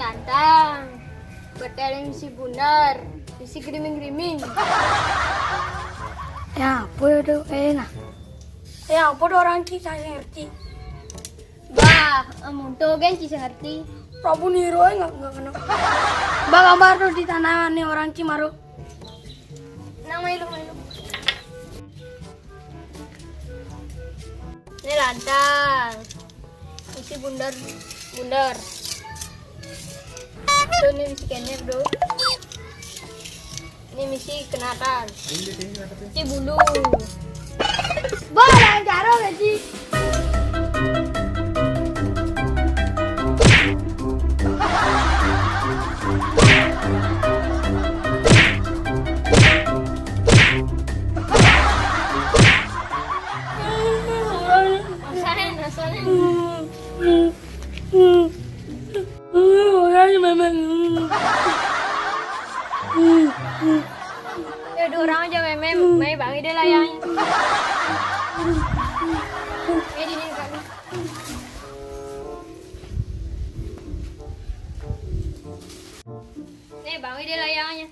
lantang. Berteleng si bundar. Isi griming-griming. Ya, apa itu enak? Ya, apa itu orang Cina saya ngerti? Bah, amunto gen ci ngerti. Prabu Niro nggak kena. Bah, gambar tuh di tanah nih orang Cimaru. Nang mailu. Ini lantang. Isi bundar. Itu nih misi kener do. Ini misi kenatan. Si bulu. Bah, yang jaro gaji. Nasarin. Orangnya memang. Ya dua orang aja meme bangi deh layangnya. Di sini kami. Nih bangi deh layangnya.